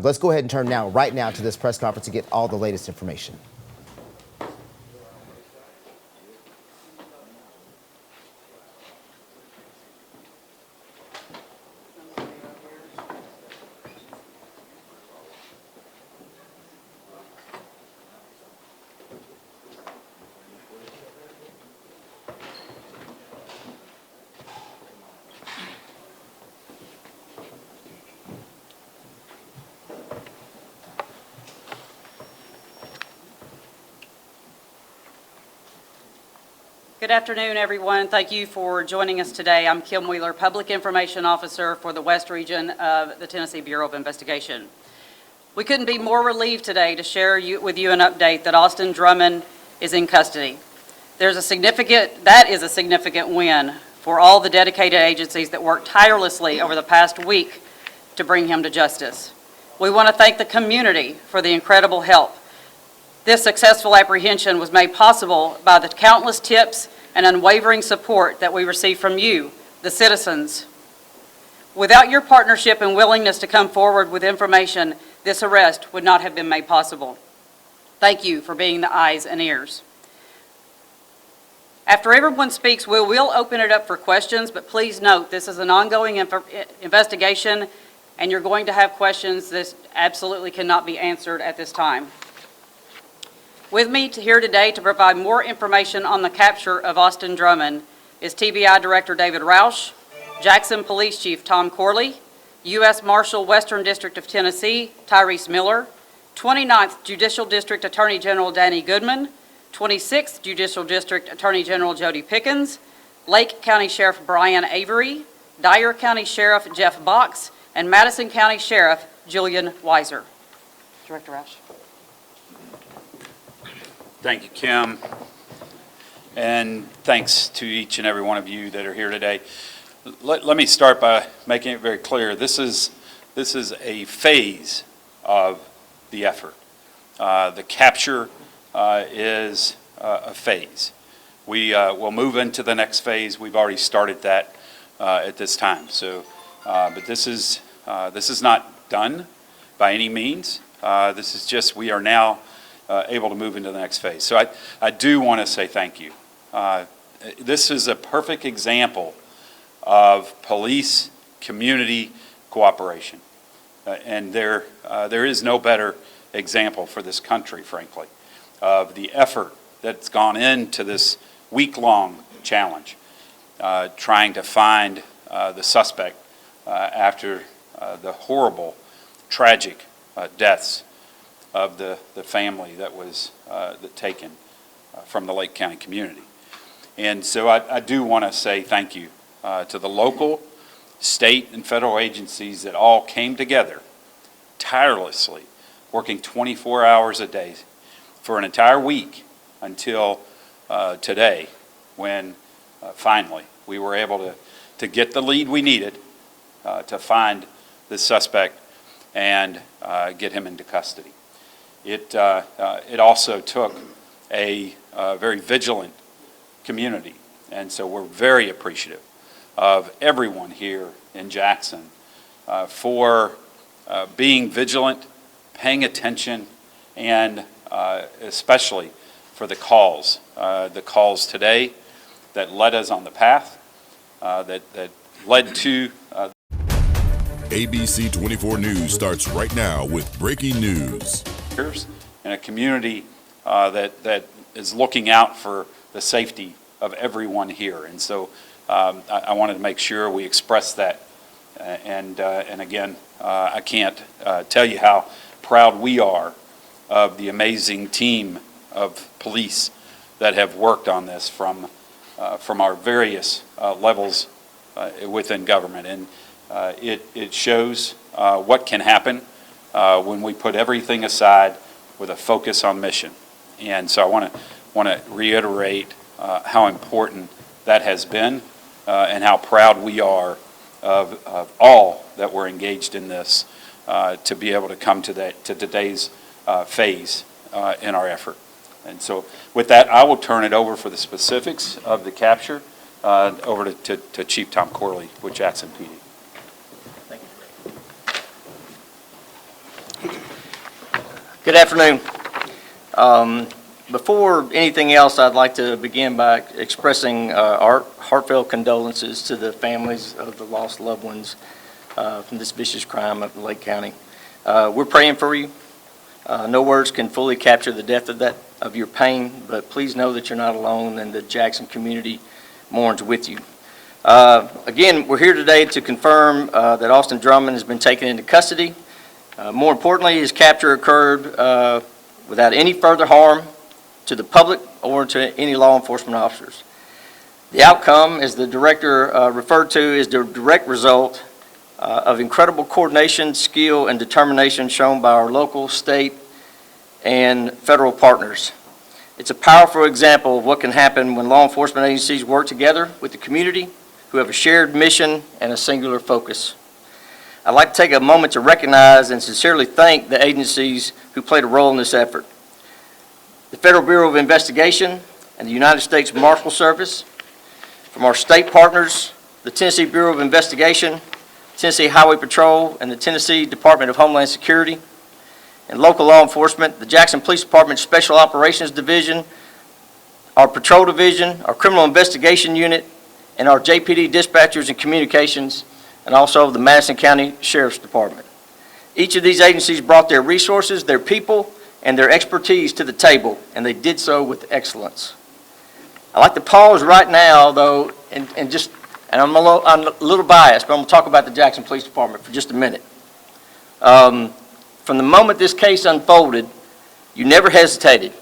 Let's go ahead and turn right now to this press conference to get all the latest information. Good afternoon, everyone. Thank you for joining us today. I'm Kim Wheeler, Public Information Officer for the West Region of the Tennessee Bureau of Investigation. We couldn't be more relieved today to share with you an update that Austin Drummond is in custody. That is a significant win for all the dedicated agencies that worked tirelessly over the past week to bring him to justice. We want to thank the community for the incredible help. This successful apprehension was made possible by the countless tips and unwavering support that we received from you, the citizens. Without your partnership and willingness to come forward with information, this arrest would not have been made possible. Thank you for being the eyes and ears. After everyone speaks, we will open it up for questions, but please note this is an ongoing investigation and you're going to have questions that absolutely cannot be answered at this time. With me here today to provide more information on the capture of Austin Drummond is TBI Director David Roush, Jackson Police Chief Tom Corley, U.S. Marshal Western District of Tennessee Tyrese Miller, 29th Judicial District Attorney General Danny Goodman, 26th Judicial District Attorney General Jody Pickens, Lake County Sheriff Brian Avery, Dyer County Sheriff Jeff Box, and Madison County Sheriff Julian Weiser. Director Roush. Thank you, Kim, and thanks to each and every one of you that are here today. Let me start by making it very clear. This is a phase of the effort. The capture is a phase. We will move into the next phase. We've already started that at this time. So, but this is not done by any means. This is just we are now able to move into the next phase. So I do want to say thank you. This is a perfect example of police community cooperation. And there is no better example for this country, frankly, of the effort that's gone into this week-long challenge, trying to find the suspect after the horrible, tragic deaths of the family that was taken from the Lake County community. And so I do want to say thank you to the local, state, and federal agencies that all came together tirelessly, working 24 hours a day for an entire week until today, when finally we were able to get the lead we needed to find the suspect and get him into custody. It also took a very vigilant community, and so we're very appreciative of everyone here in Jackson for being vigilant, paying attention, and especially for the calls today that led us on the path, that led to ABC 24 News starts right now with breaking news. And a community that is looking out for the safety of everyone here. And so I wanted to make sure we express that. And again, I can't tell you how proud we are of the amazing team of police that have worked on this from our various levels within government. And it shows what can happen when we put everything aside with a focus on mission. And so I want to reiterate how important that has been and how proud we are of all that were engaged in this to be able to come to today's phase in our effort. And so with that, I will turn it over for the specifics of the capture over to Chief Tom Corley with Jackson PD. Good afternoon. Before anything else, I'd like to begin by expressing our heartfelt condolences to the families of the lost loved ones from this vicious crime of Lake County. We're praying for you. No words can fully capture the depth of your pain, but please know that you're not alone and the Jackson community mourns with you. Again, we're here today to confirm that Austin Drummond has been taken into custody. More importantly, his capture occurred without any further harm to the public or to any law enforcement officers. The outcome, as the director referred to, is the direct result of incredible coordination, skill, and determination shown by our local, state, and federal partners. It's a powerful example of what can happen when law enforcement agencies work together with the community who have a shared mission and a singular focus. I'd like to take a moment to recognize and sincerely thank the agencies who played a role in this effort. The Federal Bureau of Investigation and the United States Marshal Service, from our state partners, the Tennessee Bureau of Investigation, Tennessee Highway Patrol, and the Tennessee Department of Homeland Security, and local law enforcement, the Jackson Police Department Special Operations Division, our Patrol Division, our Criminal Investigation Unit, and our JPD dispatchers and communications, and also the Madison County Sheriff's Department. Each of these agencies brought their resources, their people, and their expertise to the table, and they did so with excellence. I'd like to pause right now, though, and I'm a little biased, but I'm going to talk about the Jackson Police Department for just a minute. From the moment this case unfolded, you never hesitated.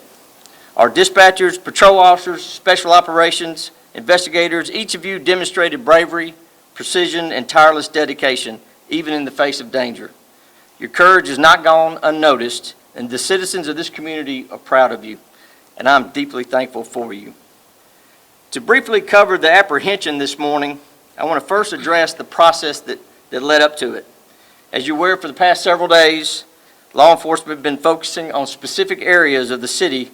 Our dispatchers, patrol officers, special operations, investigators, each of you demonstrated bravery, precision, and tireless dedication, even in the face of danger. Your courage has not gone unnoticed, and the citizens of this community are proud of you, and I'm deeply thankful for you. To briefly cover the apprehension this morning, I want to first address the process that led up to it. As you're aware, for the past several days, law enforcement have been focusing on specific areas of the city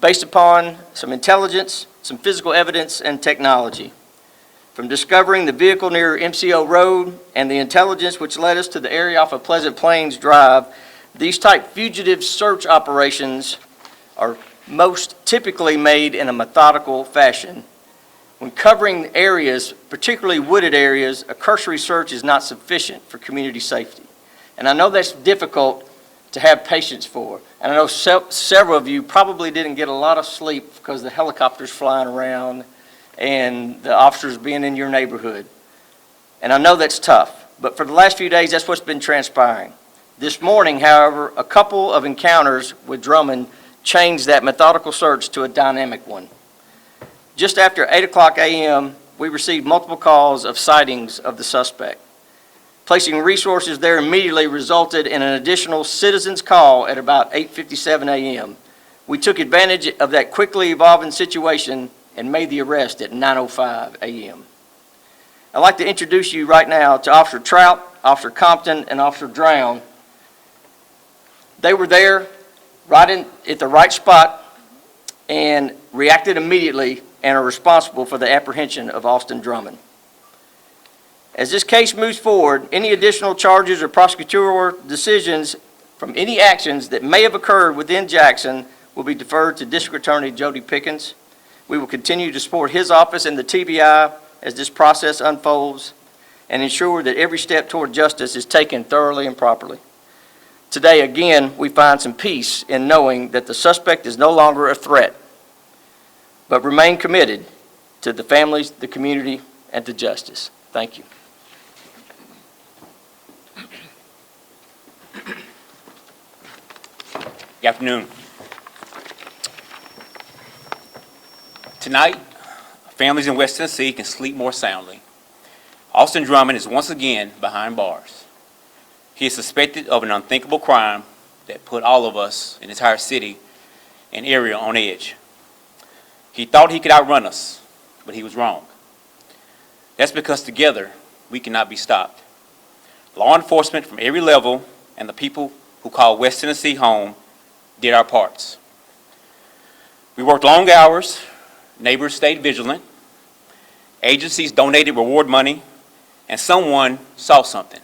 based upon some intelligence, some physical evidence, and technology. From discovering the vehicle near MCO Road and the intelligence which led us to the area off of Pleasant Plains Drive, these type fugitive search operations are most typically made in a methodical fashion. When covering areas, particularly wooded areas, a cursory search is not sufficient for community safety. And I know that's difficult to have patience for. And I know several of you probably didn't get a lot of sleep because the helicopters flying around and the officers being in your neighborhood. And I know that's tough, but for the last few days, that's what's been transpiring. This morning, however, a couple of encounters with Drummond changed that methodical search to a dynamic one. Just after 8:00 a.m., we received multiple calls of sightings of the suspect. Placing resources there immediately resulted in an additional citizen's call at about 8:57 a.m. We took advantage of that quickly evolving situation and made the arrest at 9:05 a.m. I'd like to introduce you right now to Officer Trout, Officer Compton, and Officer Drown. They were there right at the right spot and reacted immediately and are responsible for the apprehension of Austin Drummond. As this case moves forward, any additional charges or prosecutorial decisions from any actions that may have occurred within Jackson will be deferred to District Attorney Jody Pickens. We will continue to support his office and the TBI as this process unfolds and ensure that every step toward justice is taken thoroughly and properly. Today, again, we find some peace in knowing that the suspect is no longer a threat, but remain committed to the families, the community, and to justice. Thank you. Good afternoon. Tonight, families in West Tennessee can sleep more soundly. Austin Drummond is once again behind bars. He is suspected of an unthinkable crime that put all of us, an entire city and area, on edge. He thought he could outrun us, but he was wrong. That's because together we cannot be stopped. Law enforcement from every level and the people who call West Tennessee home did our parts. We worked long hours, neighbors stayed vigilant, agencies donated reward money, and someone saw something.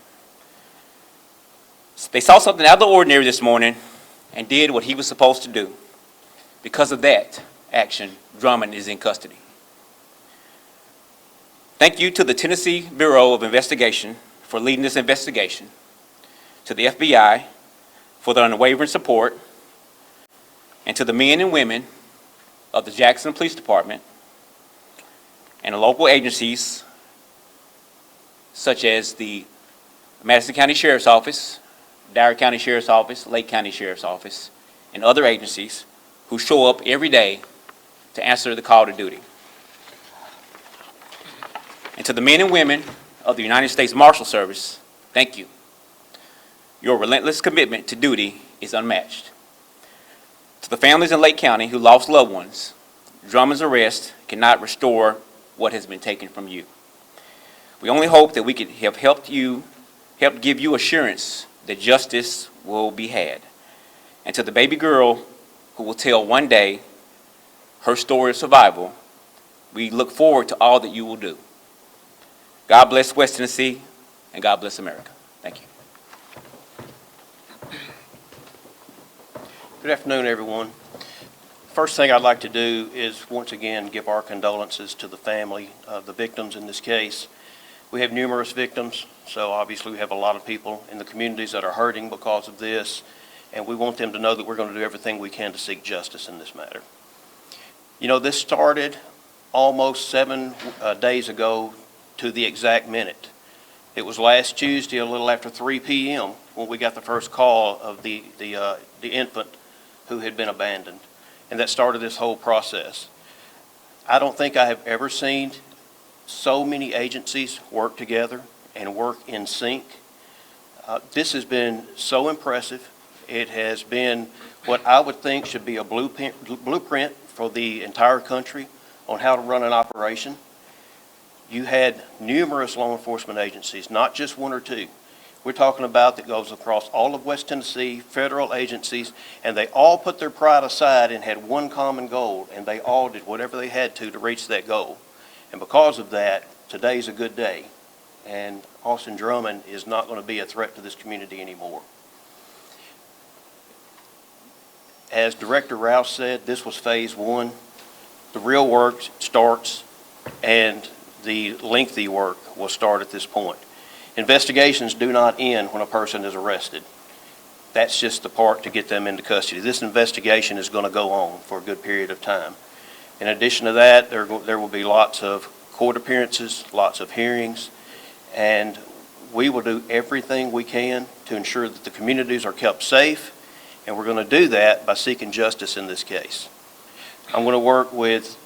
They saw something out of the ordinary this morning and did what he was supposed to do. Because of that action, Drummond is in custody. Thank you to the Tennessee Bureau of Investigation for leading this investigation, to the FBI for their unwavering support, and to the men and women of the Jackson Police Department and the local agencies such as the Madison County Sheriff's Office, Dyer County Sheriff's Office, Lake County Sheriff's Office, and other agencies who show up every day to answer the call to duty. And to the men and women of the United States Marshal Service, thank you. Your relentless commitment to duty is unmatched. To the families in Lake County who lost loved ones, Drummond's arrest cannot restore what has been taken from you. We only hope that we could have helped give you assurance that justice will be had. And to the baby girl who will tell one day her story of survival, we look forward to all that you will do. God bless West Tennessee, and God bless America. Thank you. Good afternoon, everyone. First thing I'd like to do is once again give our condolences to the family of the victims in this case. We have numerous victims, so obviously we have a lot of people in the communities that are hurting because of this, and we want them to know that we're going to do everything we can to seek justice in this matter. You know, this started almost 7 days ago to the exact minute. It was last Tuesday, a little after 3 p.m., when we got the first call of the infant who had been abandoned, and that started this whole process. I don't think I have ever seen so many agencies work together and work in sync. This has been so impressive. It has been what I would think should be a blueprint for the entire country on how to run an operation. You had numerous law enforcement agencies, not just 1 or 2. We're talking about that goes across all of West Tennessee, federal agencies, and they all put their pride aside and had one common goal, and they all did whatever they had to reach that goal. And because of that, today's a good day, and Austin Drummond is not going to be a threat to this community anymore. As Director Rouse said, this was phase 1. The real work starts, and the lengthy work will start at this point. Investigations do not end when a person is arrested. That's just the part to get them into custody. This investigation is going to go on for a good period of time. In addition to that, there will be lots of court appearances, lots of hearings, and we will do everything we can to ensure that the communities are kept safe, and we're going to do that by seeking justice in this case. I'm going to work with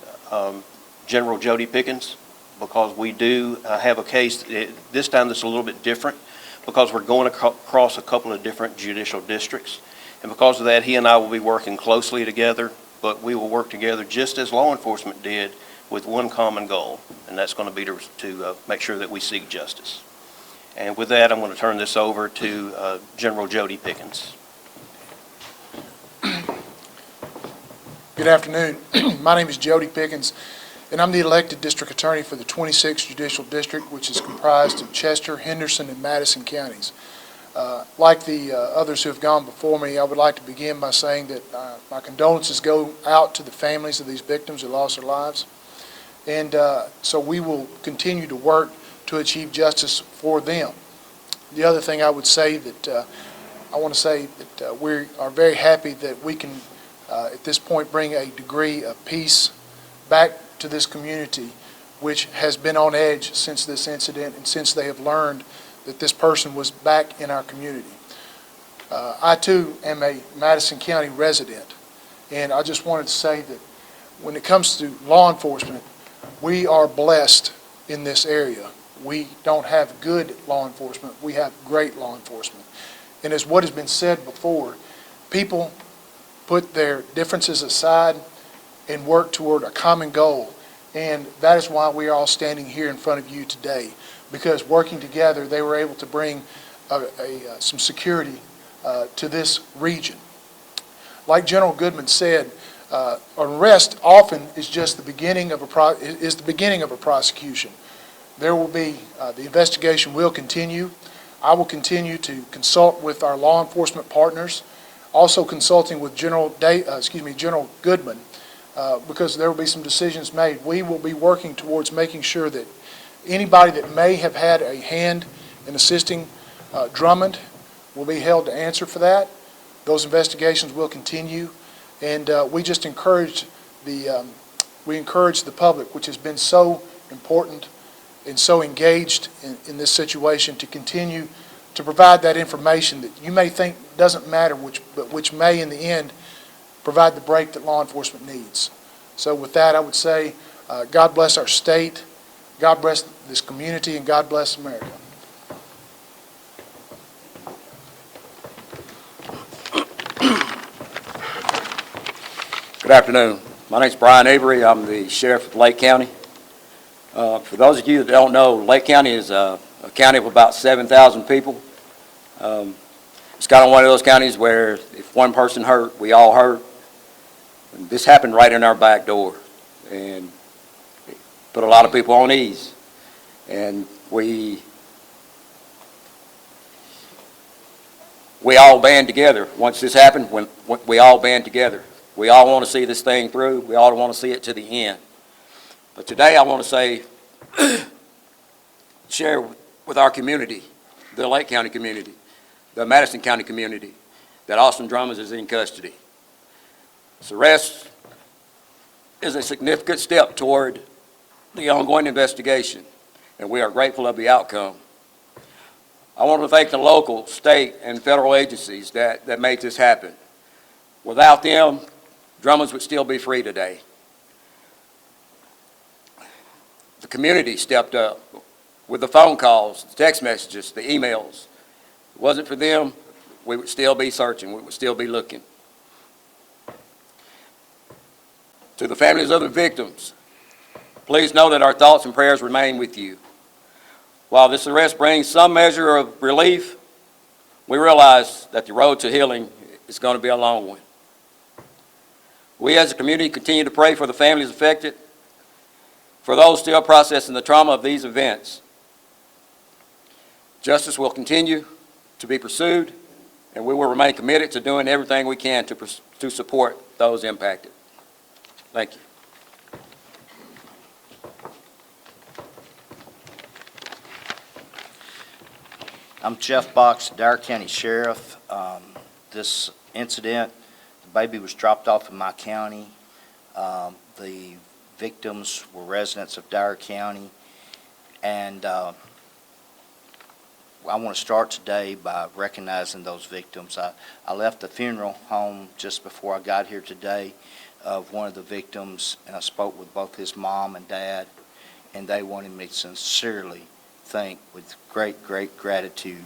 General Jody Pickens, because we do have a case this time that's a little bit different, because we're going across a couple of different judicial districts, and because of that, he and I will be working closely together, but we will work together just as law enforcement did with one common goal, and that's going to be to make sure that we seek justice. And with that, I'm going to turn this over to General Jody Pickens. Good afternoon. My name is Jody Pickens, and I'm the elected district attorney for the 26th Judicial District, which is comprised of Chester, Henderson, and Madison counties. Like the others who have gone before me, I would like to begin by saying that my condolences go out to the families of these victims who lost their lives. And so we will continue to work to achieve justice for them. The other thing I would say that I want to say that we are very happy that we can at this point bring a degree of peace back to this community, which has been on edge since this incident and since they have learned that this person was back in our community. I too am a Madison County resident, and I just wanted to say that when it comes to law enforcement, we are blessed in this area. We don't have good law enforcement, we have great law enforcement. And as what has been said before, people put their differences aside and work toward a common goal. And that is why we are all standing here in front of you today, because working together, they were able to bring some security to this region. Like General Goodman said, arrest often is just the beginning of a prosecution. There will be, the investigation will continue. I will continue to consult with our law enforcement partners. Also consulting with General Goodman, because there will be some decisions made. We will be working towards making sure that anybody that may have had a hand in assisting Drummond will be held to answer for that. Those investigations will continue, and we just encourage the public, which has been so important and so engaged in this situation, to continue to provide that information that you may think doesn't matter, but which may in the end provide the break that law enforcement needs. So with that, I would say, God bless our state, God bless this community, and God bless America. Good afternoon. My name is Brian Avery. I'm the sheriff of Lake County. For those of you that don't know, Lake County is a county of about 7,000 people. It's kind of one of those counties where if one person hurt, we all hurt. And this happened right in our back door, and it put a lot of people on ease. And we all band together. Once this happened, when we all band together. We all want to see this thing through. We all want to see it to the end. But today I want to say, share with our community, the Lake County community, the Madison County community, that Austin Drummond is in custody. This arrest is a significant step toward the ongoing investigation, and we are grateful of the outcome. I want to thank the local, state, and federal agencies that made this happen. Without them, Drummonds would still be free today. The community stepped up with the phone calls, the text messages, the emails. If it wasn't for them, we would still be searching, we would still be looking. To the families of the victims, please know that our thoughts and prayers remain with you. While this arrest brings some measure of relief, we realize that the road to healing is going to be a long one. We as a community continue to pray for the families affected, for those still processing the trauma of these events. Justice will continue to be pursued, and we will remain committed to doing everything we can to support those impacted. Thank you. I'm Jeff Box, Dare County Sheriff. This incident, the baby was dropped off in my county. The victims were residents of Dare County. And I want to start today by recognizing those victims. I left the funeral home just before I got here today of one of the victims, and I spoke with both his mom and dad, and they wanted me to sincerely thank with great, great gratitude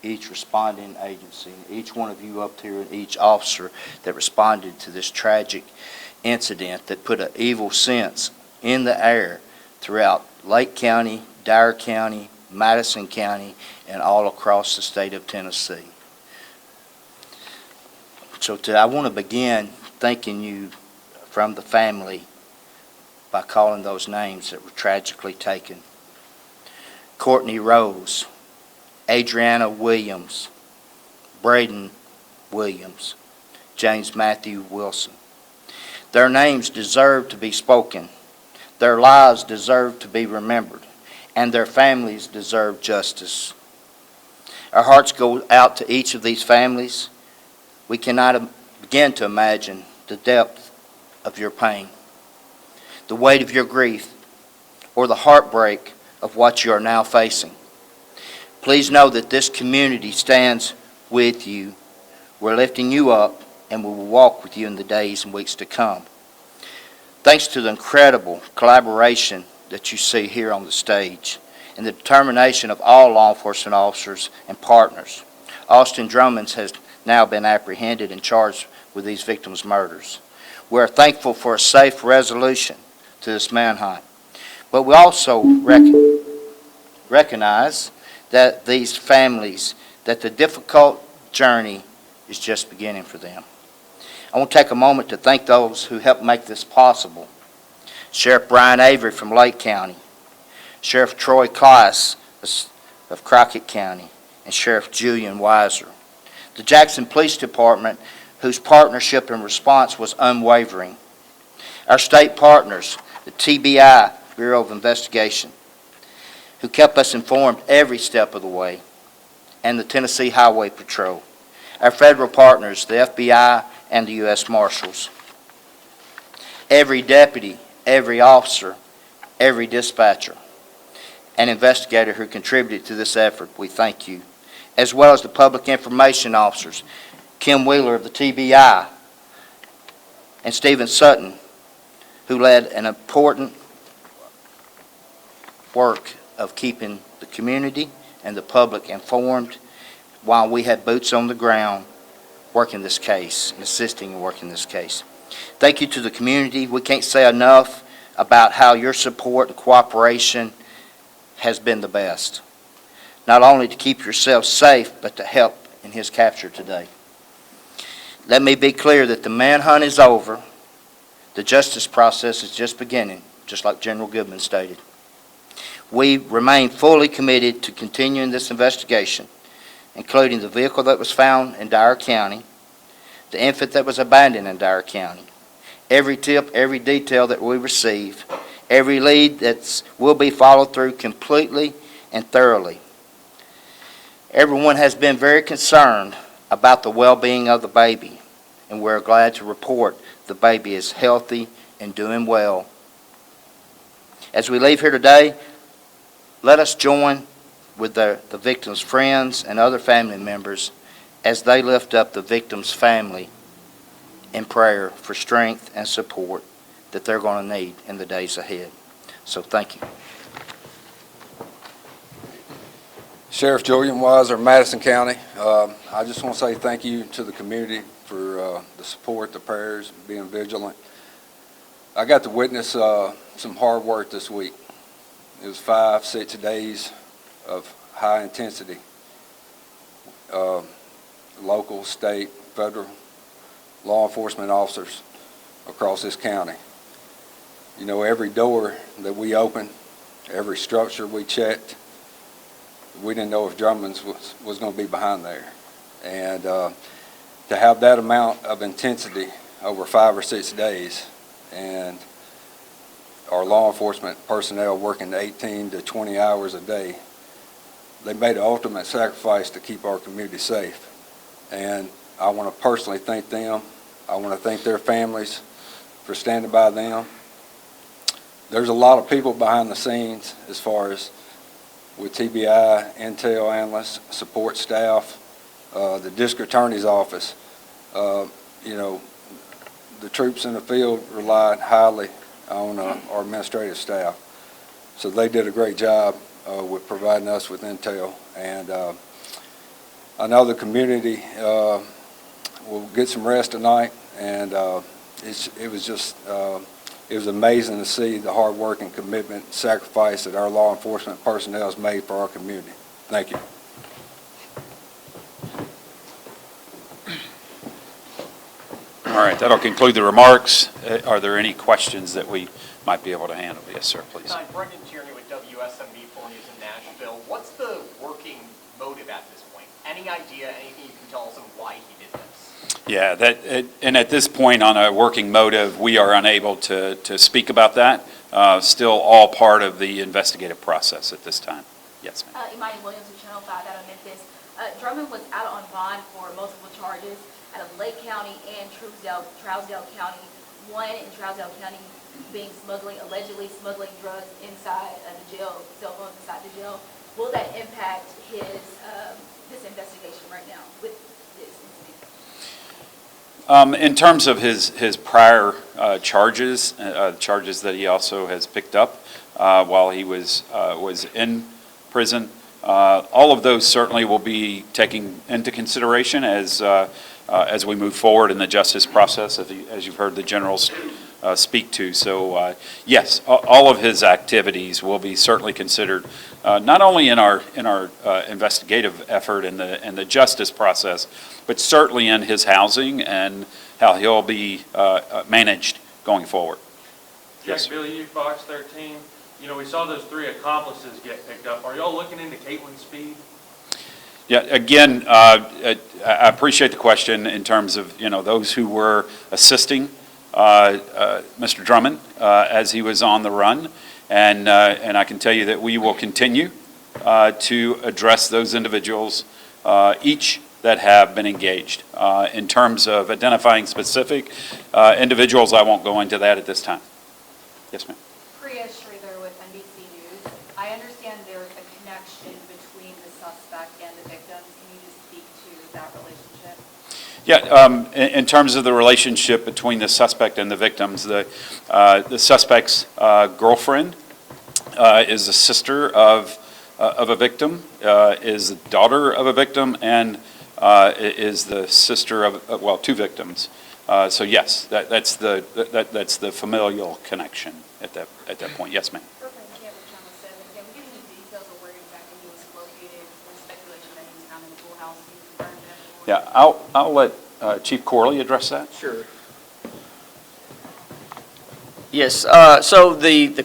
each responding agency, each one of you up here, and each officer that responded to this tragic incident that put an evil sense in the air throughout Lake County, Dare County, Madison County, and all across the state of Tennessee. So I want to begin thanking you from the family by calling those names that were tragically taken. Courtney Rose, Adriana Williams, Braden Williams, James Matthew Wilson. Their names deserve to be spoken. Their lives deserve to be remembered, and their families deserve justice. Our hearts go out to each of these families. We cannot begin to imagine the depth of your pain, the weight of your grief, or the heartbreak of what you are now facing. Please know that this community stands with you. We're lifting you up, and we will walk with you in the days and weeks to come. Thanks to the incredible collaboration that you see here on the stage and the determination of all law enforcement officers and partners, Austin Drummond has now been apprehended and charged with these victims' murders. We are thankful for a safe resolution to this manhunt, but we also recognize that these families, that the difficult journey is just beginning for them. I want to take a moment to thank those who helped make this possible. Sheriff Brian Avery from Lake County, Sheriff Troy Kleiss of Crockett County, and Sheriff Julian Weiser. The Jackson Police Department, whose partnership and response was unwavering. Our state partners, the TBI, Bureau of Investigation, who kept us informed every step of the way, and the Tennessee Highway Patrol. Our federal partners, the FBI and the U.S. Marshals. Every deputy, every officer, every dispatcher, and investigator who contributed to this effort, we thank you, as well as the public information officers, Kim Wheeler of the TBI, and Stephen Sutton, who led an important work of keeping the community and the public informed while we had boots on the ground working this case and assisting in working this case. Thank you to the community. We can't say enough about how your support and cooperation has been the best. Not only to keep yourself safe, but to help in his capture today. Let me be clear that the manhunt is over. The justice process is just beginning, just like General Goodman stated. We remain fully committed to continuing this investigation, including the vehicle that was found in Dyer County, the infant that was abandoned in Dyer County, every tip, every detail that we receive, every lead that will be followed through completely and thoroughly. Everyone has been very concerned about the well-being of the baby, and we're glad to report the baby is healthy and doing well. As we leave here today, let us join with the victim's friends and other family members as they lift up the victim's family in prayer for strength and support that they're going to need in the days ahead. So thank you. Sheriff Julian Weiser, Madison County. I just want to say thank you to the community for the support, the prayers, being vigilant. I got to witness some hard work this week. It was 5-6 days of high intensity. Local, state, federal law enforcement officers across this county. You know, every door that we opened, every structure we checked, we didn't know if Drummond's was going to be behind there. And to have that amount of intensity over 5 or 6 days, and our law enforcement personnel working 18 to 20 hours a day, they made an ultimate sacrifice to keep our community safe. And I want to personally thank them. I want to thank their families for standing by them. There's a lot of people behind the scenes as far as with TBI, intel analysts, support staff, the district attorney's office. You know, the troops in the field relied highly on our administrative staff. So they did a great job with providing us with intel. And I know the community will get some rest tonight. And it was amazing to see the hard work and commitment and sacrifice that our law enforcement personnel has made for our community. Thank you. All right, that'll conclude the remarks. Are there any questions that we might be able to handle? Yes, sir, please. Hi, Brendan Tierney with WSMV 4 News in Nashville. What's the working motive at this point? Any idea, anything you can tell us on why he did this? Yeah, and at this point on a working motive, we are unable to speak about that. Still all part of the investigative process at this time. Yes, ma'am. Imani Williams with Channel 5 out of Memphis. Drummond was out on bond for multiple charges out of Lake County and Trousdale County. One in Trousdale County being allegedly smuggling drugs inside the jail, cell phones inside the jail. Will that impact this investigation right now with this incident? In terms of his prior charges, charges that he also has picked up while he was in prison, all of those certainly will be taken into consideration as we move forward in the justice process, as you've heard the generals speak to. So yes, all of his activities will be certainly considered, not only in our investigative effort and the justice process, but certainly in his housing and how he'll be managed going forward. Yes, Jack Billy, Fox 13. You know, we saw those 3 accomplices get picked up. Are y'all looking into Caitlin Speed? Yeah, again, I appreciate the question in terms of, those who were assisting Mr. Drummond as he was on the run. And I can tell you that we will continue to address those individuals, each that have been engaged. In terms of identifying specific individuals, I won't go into that at this time. Yes, ma'am. Priya Sridhar with NBC News. I understand there's a connection between the suspect and the victims. Can you just speak to that relationship? Yeah, in terms of the relationship between the suspect and the victims, the suspect's girlfriend is the sister of a victim, is the daughter of a victim, and is the sister of, well, two victims. So yes, that's the familial connection at that point. Yes, ma'am. Yeah, I'll let Chief Corley address that. Sure. Yes, so the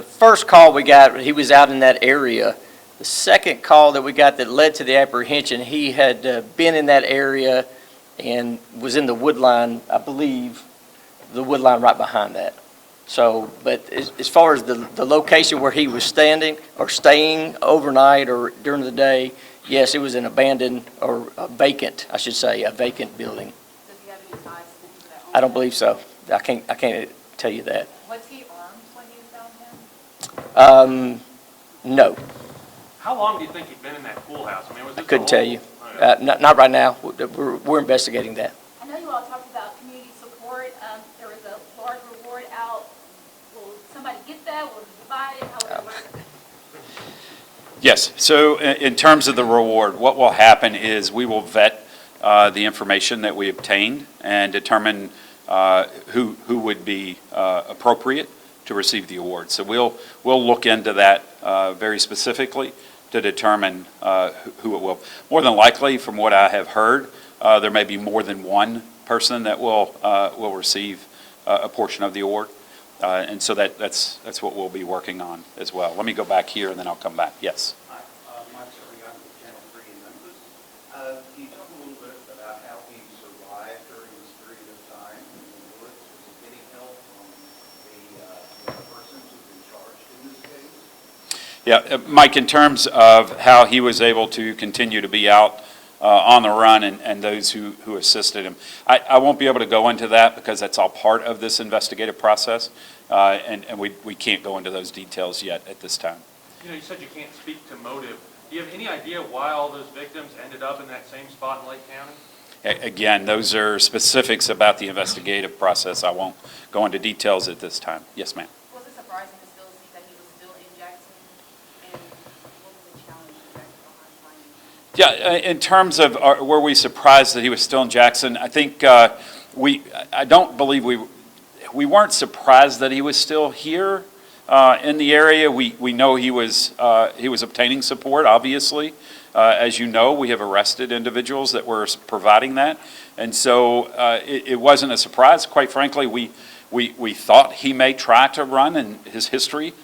first call we got, he was out in that area. The second call that we got that led to the apprehension, he had been in that area and was in the wood line, I believe, the wood line right behind that. So, but as far as the location where he was standing or staying overnight or during the day, yes, it was an abandoned or a vacant, I should say, a vacant building. Does he have any ties to that? I don't believe so. I can't tell you that. Was he armed when you found him? No, How long do you think he'd been in that pool house? I mean, was this I couldn't a tell whole- you. Not right now. We're investigating that. I know you all talked about community support. There was a large reward out. Will somebody get that? Will it divide it? How will it work? Yes, so in terms of the reward, what will happen is we will vet the information that we obtained and determine who would be appropriate to receive the award. So we'll look into that very specifically to determine who it will. More than likely, from what I have heard, there may be more than one person that will receive a portion of the award. And so that's what we'll be working on as well. Let me go back here and then I'll come back. Yes. Hi, Mike Soriano with Channel 3 in Memphis. Can you talk a little bit about how he survived during this period of time in the woods? Was he getting help from the persons who've been charged in this case? Yeah, Mike, in terms of how he was able to continue to be out on the run and those who assisted him, I won't be able to go into that because that's all part of this investigative process, and we can't go into those details yet at this time. You said you can't speak to motive. Do you have any idea why all those victims ended up in that same spot in Lake County? Again, those are specifics about the investigative process. I won't go into details at this time. Yes, ma'am. Was it surprising to still see that he was still in Jackson? And what was the challenge behind finding him? Yeah, in terms of were we surprised that he was still in Jackson, I think I don't believe we weren't surprised that he was still here in the area. We know he was obtaining support, obviously. As you know, we have arrested individuals that were providing that. And so it wasn't a surprise. Quite frankly, we thought he may try to run, and his history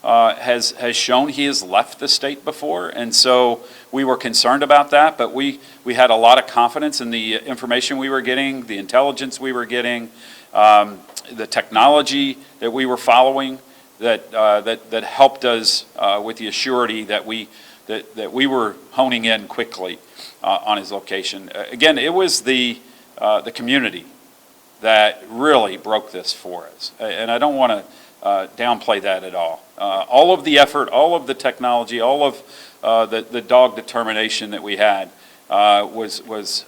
has shown he has left the state before. And so we were concerned about that, but we had a lot of confidence in the information we were getting, the intelligence we were getting, the technology that we were following that helped us with the assurity that we were honing in quickly on his location. Again, it was the community that really broke this for us, and I don't want to downplay that at all. All of the effort, all of the technology, all of the dog determination that we had was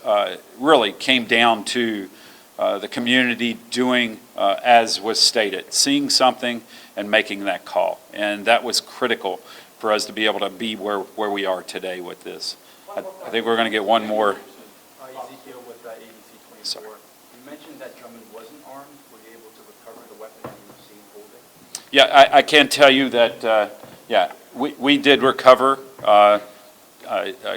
really came down to the community doing as was stated, seeing something and making that call. And that was critical for us to be able to be where we are today with this. I think we're going to get one more. Ezekiel with ABC 24. Sorry. You mentioned that Drummond wasn't armed. Were you able to recover the weapon that you were seen holding? Yeah, I can tell you that, we did recover a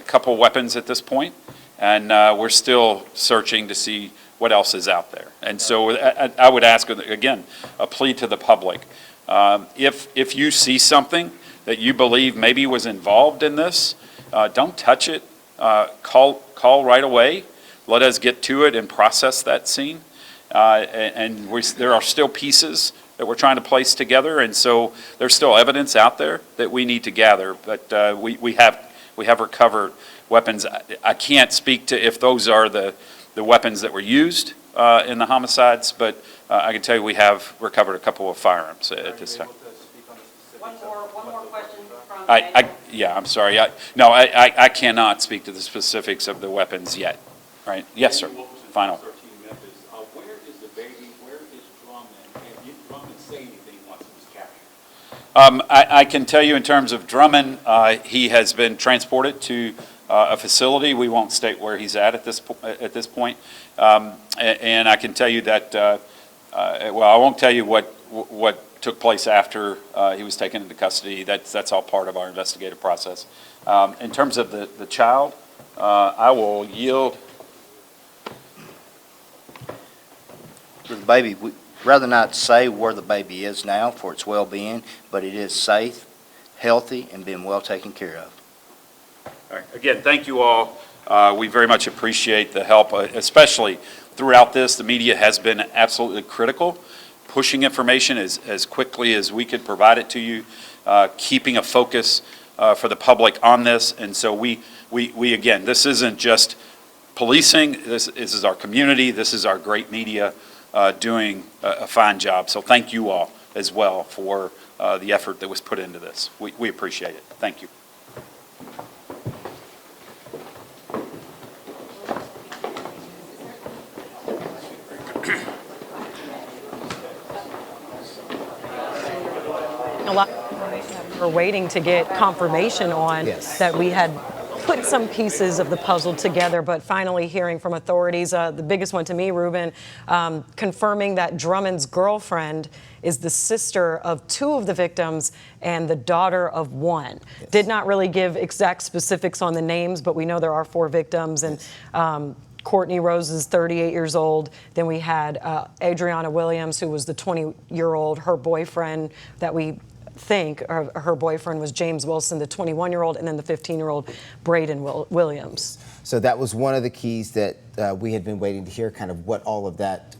couple weapons at this point, and we're still searching to see what else is out there. And so I would ask, again, a plea to the public. If you see something that you believe maybe was involved in this, don't touch it. Call right away. Let us get to it and process that scene. There are still pieces that we're trying to place together, and so there's still evidence out there that we need to gather. But we have recovered weapons. I can't speak to if those are the weapons that were used in the homicides, but I can tell you we have recovered a couple of firearms at this time. One more question from Yeah, I'm sorry. I cannot speak to the specifics of the weapons yet. Right? Yes, sir. Final. Where is the baby? Where is Drummond? And did Drummond say anything once he was captured? I can tell you in terms of Drummond, he has been transported to a facility. We won't state where he's at this point. And I can tell you that, well, I won't tell you what took place after he was taken into custody. That's all part of our investigative process. In terms of the child, I will yield. For the baby, we'd rather not say where the baby is now for its well-being, but it is safe, healthy, and being well taken care of. All right. Again, thank you all. We very much appreciate the help, especially throughout this. The media has been absolutely critical, pushing information as quickly as we could provide it to you, keeping a focus for the public on this. And so we again, this isn't just policing. This is our community. This is our great media doing a fine job. So thank you all as well for the effort that was put into this. We appreciate it. Thank you. A lot of information that we were waiting to get confirmation on, that we had put some pieces of the puzzle together, but finally hearing from authorities, the biggest one to me, Ruben, confirming that Drummond's girlfriend is the sister of 2 of the victims and the daughter of 1. Yes. Did not really give exact specifics on the names, but we know there are 4 victims, and Courtney Rose is 38 years old. Then we had Adriana Williams, who was the 20-year-old. Her boyfriend that we think her boyfriend was James Wilson, the 21-year-old, and then the 15-year-old Braden Williams. So that was one of the keys that we had been waiting to hear, kind of what all of that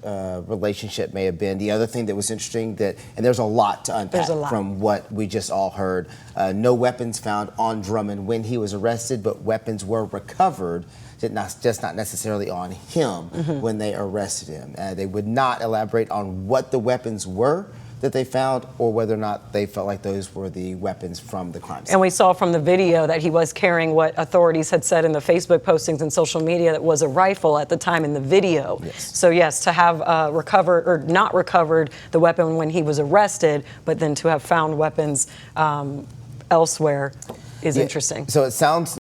relationship may have been. The other thing that was interesting, and there's a lot to unpack from what we just all heard. No weapons found on Drummond when he was arrested, but weapons were recovered, just not necessarily on him when they arrested him. They would not elaborate on what the weapons were that they found or whether or not they felt like those were the weapons from the crime scene. And we saw from the video that he was carrying what authorities had said in the Facebook postings and social media that was a rifle at the time in the video. Yes. So yes, to have recovered or not recovered the weapon when he was arrested, but then to have found weapons elsewhere is interesting. So it sounds